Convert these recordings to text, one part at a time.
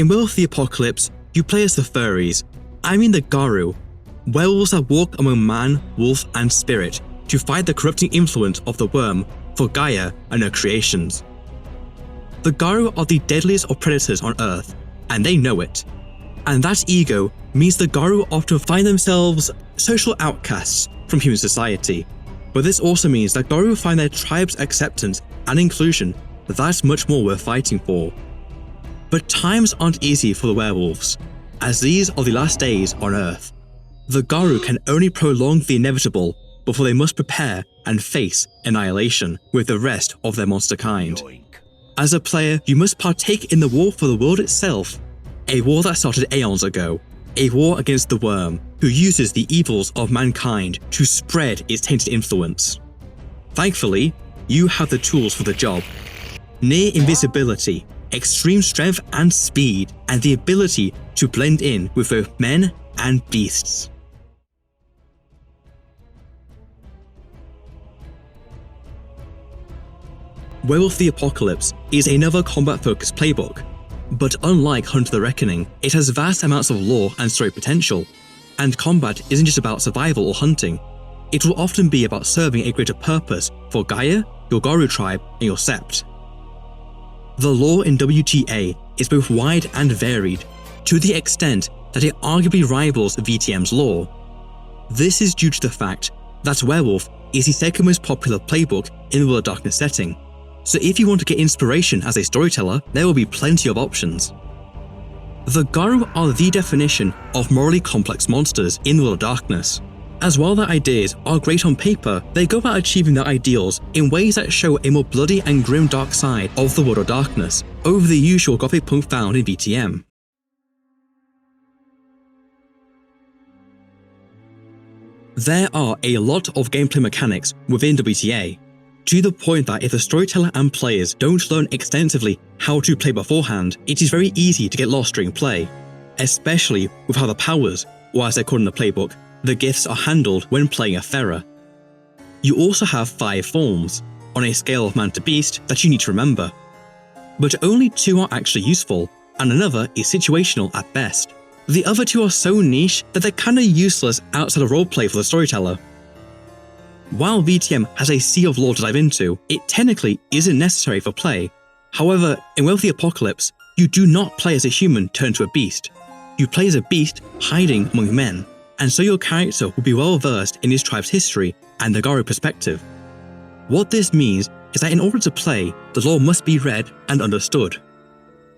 In Werewolf the Apocalypse, you play as the furries, I mean the Garu, werewolves that walk among man, wolf and spirit to fight the corrupting influence of the worm for Gaia and her creations. The Garu are the deadliest of predators on Earth, and they know it. And that ego means the Garu often find themselves social outcasts from human society. But this also means that Garu find their tribe's acceptance and inclusion that much more worth fighting for. But times aren't easy for the werewolves, as these are the last days on Earth. The Garu can only prolong the inevitable before they must prepare and face annihilation with the rest of their monster kind. As a player, you must partake in the war for the world itself, a war that started aeons ago, a war against the worm, who uses the evils of mankind to spread its tainted influence. Thankfully, you have the tools for the job. Near invisibility, extreme strength and speed, and the ability to blend in with both men and beasts. Werewolf the Apocalypse is another combat-focused playbook, but unlike Hunt the Reckoning, it has vast amounts of lore and story potential, and combat isn't just about survival or hunting. It will often be about serving a greater purpose for Gaia, your Garu tribe, and your Sept. The lore in WTA is both wide and varied, to the extent that it arguably rivals VTM's lore. This is due to the fact that Werewolf is the second most popular playbook in the World of Darkness setting, so if you want to get inspiration as a storyteller, there will be plenty of options. The Garu are the definition of morally complex monsters in the World of Darkness, as while their ideas are great on paper, they go about achieving their ideals in ways that show a more bloody and grim dark side of the World of Darkness over the usual gothic punk found in VTM. There are a lot of gameplay mechanics within WTA, to the point that if the storyteller and players don't learn extensively how to play beforehand, it is very easy to get lost during play, especially with how the powers, or as they're called in the playbook, the gifts are handled when playing a Thera. You also have 5 forms, on a scale of man to beast, that you need to remember. But only 2 are actually useful, and another is situational at best. The other 2 are so niche that they're kinda useless outside of roleplay for the storyteller. While VTM has a sea of lore to dive into, it technically isn't necessary for play. However, in Werewolf the Apocalypse, you do not play as a human turned to a beast. You play as a beast hiding among men, and so your character will be well versed in his tribe's history and the Garu perspective. What this means is that in order to play, the lore must be read and understood.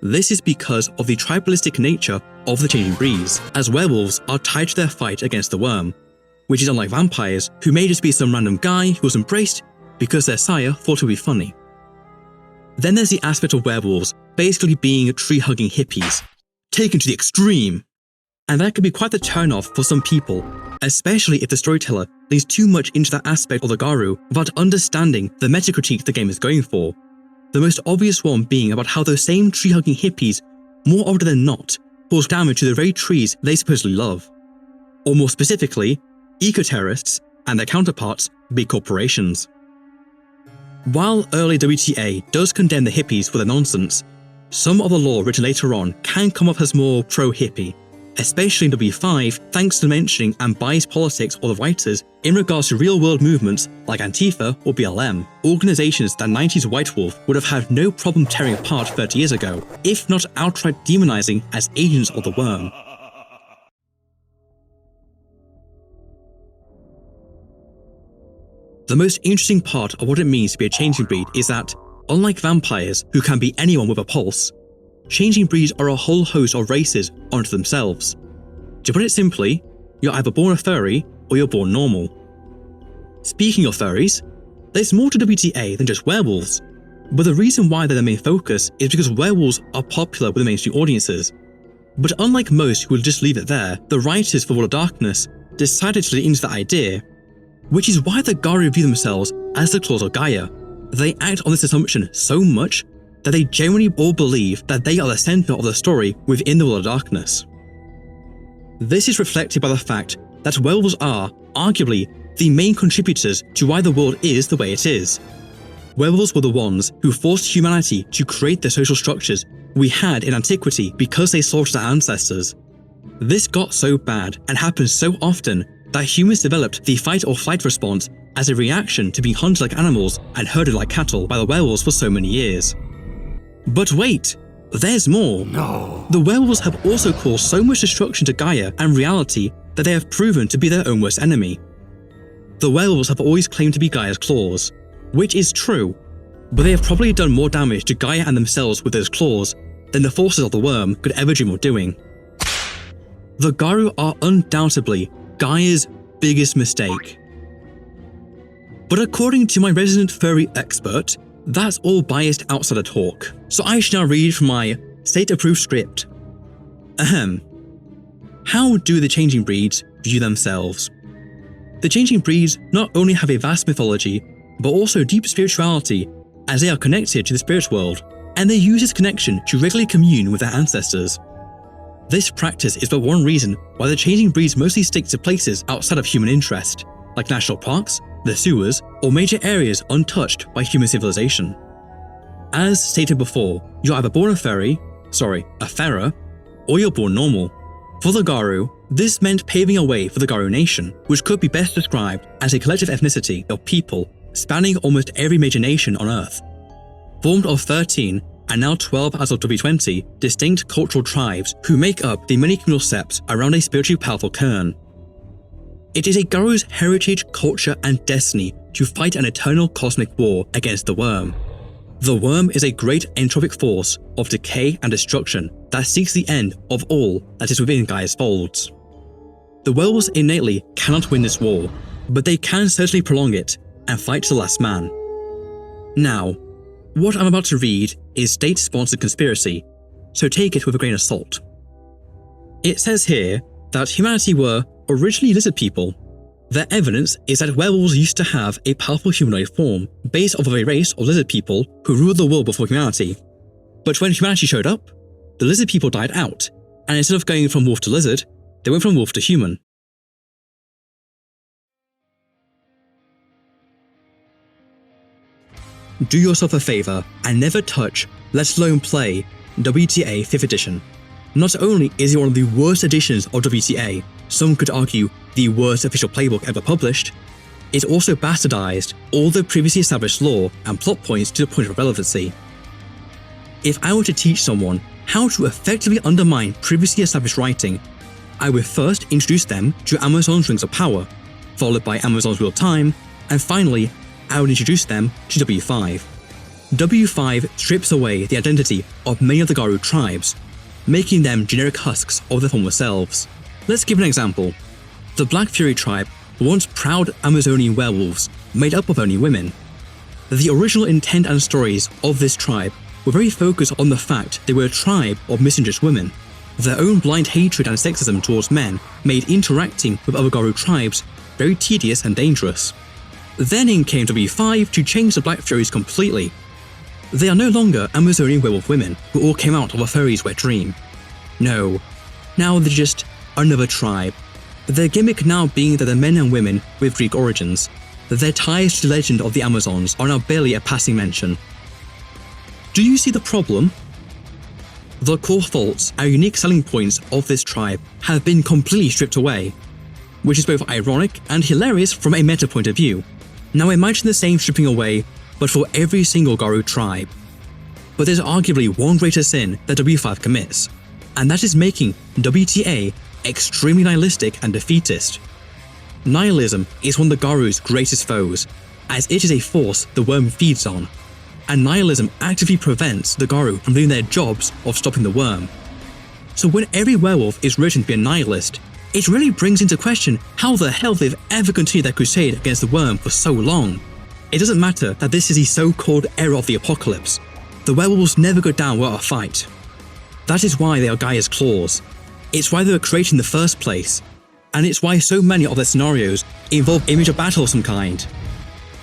This is because of the tribalistic nature of the changing breeds, as werewolves are tied to their fight against the worm, which is unlike vampires, who may just be some random guy who was embraced because their sire thought it would be funny. Then there's the aspect of werewolves basically being tree-hugging hippies, taken to the extreme. And that can be quite the turn-off for some people, especially if the storyteller leans too much into that aspect of the Garu without understanding the meta-critique the game is going for. The most obvious one being about how those same tree-hugging hippies, more often than not, cause damage to the very trees they supposedly love. Or more specifically, eco-terrorists and their counterparts, big corporations. While early WTA does condemn the hippies for their nonsense, some of the lore written later on can come off as more pro-hippie, especially in W5 thanks to the mentioning and biased politics of the writers in regards to real-world movements like Antifa or BLM, organizations that 90s White Wolf would have had no problem tearing apart 30 years ago, if not outright demonizing as agents of the worm. The most interesting part of what it means to be a changing breed is that, unlike vampires who can be anyone with a pulse, changing breeds are a whole host of races onto themselves. To put it simply, you're either born a furry or you're born normal. Speaking of furries, there's more to WTA than just werewolves, but the reason why they're the main focus is because werewolves are popular with the mainstream audiences. But unlike most who will just leave it there, the writers for World of Darkness decided to lean into that idea, which is why the Garu view themselves as the claws of Gaia. They act on this assumption so much that they genuinely all believe that they are the center of the story within the World of Darkness. This is reflected by the fact that werewolves are, arguably, the main contributors to why the world is the way it is. werewolves were the ones who forced humanity to create the social structures we had in antiquity because they slaughtered our ancestors. This got so bad and happened so often that humans developed the fight or flight response as a reaction to being hunted like animals and herded like cattle by the werewolves for so many years. But wait, there's more. No. The werewolves have also caused so much destruction to Gaia and reality that they have proven to be their own worst enemy. The werewolves have always claimed to be Gaia's claws, which is true, but they have probably done more damage to Gaia and themselves with those claws than the forces of the worm could ever dream of doing. The Garu are undoubtedly Gaia's biggest mistake. But according to my resident furry expert, that's all biased outsider talk, so I should now read from my state-approved script. Ahem. How do the changing breeds view themselves? The changing breeds not only have a vast mythology, but also deep spirituality, as they are connected to the spirit world, and they use this connection to regularly commune with their ancestors. This practice is but one reason why the changing breeds mostly stick to places outside of human interest, like national parks, the sewers, or major areas untouched by human civilization. As stated before, you're either born a fairy, or you're born normal. For the Garu, this meant paving a way for the Garu nation, which could be best described as a collective ethnicity of people spanning almost every major nation on Earth. Formed of 13, and now 12 as of W20, distinct cultural tribes who make up the many communal septs around a spiritually powerful cairn. It is a Garu's heritage, culture, and destiny to fight an eternal cosmic war against the worm. The worm is a great entropic force of decay and destruction that seeks the end of all that is within Gaia's folds. The werewolves innately cannot win this war, but they can certainly prolong it and fight to the last man. Now, what I'm about to read is state-sponsored conspiracy, so take it with a grain of salt. It says here that humanity were originally lizard people. The evidence is that werewolves used to have a powerful humanoid form based off of a race of lizard people who ruled the world before humanity. But when humanity showed up, the lizard people died out, and instead of going from wolf to lizard, they went from wolf to human. Do yourself a favor and never touch, let alone play, WTA 5th edition. Not only is it one of the worst editions of WTA, some could argue the worst official playbook ever published, it also bastardized all the previously established lore and plot points to the point of relevancy. If I were to teach someone how to effectively undermine previously established writing, I would first introduce them to Amazon's Rings of Power, followed by Amazon's Wheel of Time, and finally, I would introduce them to W5. W5 strips away the identity of many of the Garu tribes, making them generic husks of their former selves. Let's give an example. The Black Fury tribe were once proud Amazonian werewolves made up of only women. The original intent and stories of this tribe were very focused on the fact they were a tribe of misandrous women. Their own blind hatred and sexism towards men made interacting with other Garu tribes very tedious and dangerous. Then in came W5 to change the Black Furies completely. They are no longer Amazonian werewolf women who all came out of a furry's wet dream. No, now they're just another tribe. Their gimmick now being that they're men and women with Greek origins. Their ties to the legend of the Amazons are now barely a passing mention. Do you see the problem? The core faults and unique selling points of this tribe have been completely stripped away, which is both ironic and hilarious from a meta point of view. Now imagine the same stripping away, but for every single Garu tribe. But there's arguably one greater sin that W5 commits, and that is making WTA extremely nihilistic and defeatist. Nihilism is one of the Garu's greatest foes, as it is a force the worm feeds on, and nihilism actively prevents the Garu from doing their jobs of stopping the worm. So when every werewolf is written to be a nihilist, it really brings into question how the hell they've ever continued their crusade against the worm for so long. It doesn't matter that this is the so-called era of the apocalypse. The werewolves never go down without a fight. That is why they are Gaia's claws. It's why they were created in the first place. And it's why so many of their scenarios involve a major battle of some kind.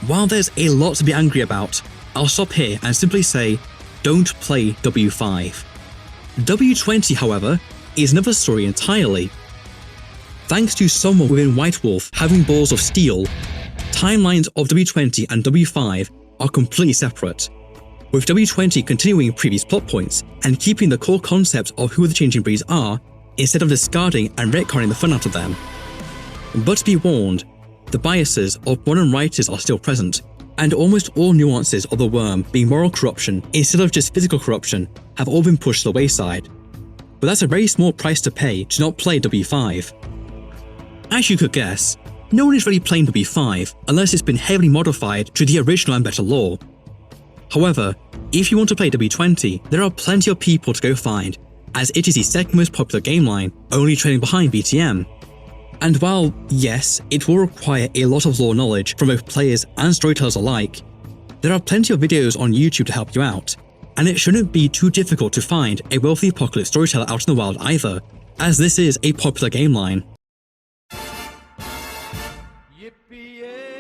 While there's a lot to be angry about, I'll stop here and simply say, don't play W5. W20, however, is another story entirely. Thanks to someone within White Wolf having balls of steel, timelines of W20 and W5 are completely separate, with W20 continuing previous plot points and keeping the core concept of who the changing breeds are instead of discarding and retconning the fun out of them. But be warned, the biases of modern writers are still present, and almost all nuances of the worm being moral corruption instead of just physical corruption have all been pushed to the wayside. But that's a very small price to pay to not play W5. As you could guess, no one is really playing W5 unless it's been heavily modified to the original and better lore. However, if you want to play W20, there are plenty of people to go find, as it is the second most popular game line, only trailing behind BTM. And while, yes, it will require a lot of lore knowledge from both players and storytellers alike, there are plenty of videos on YouTube to help you out, and it shouldn't be too difficult to find a wealthy apocalypse storyteller out in the wild either, as this is a popular game line. Yippee-yay!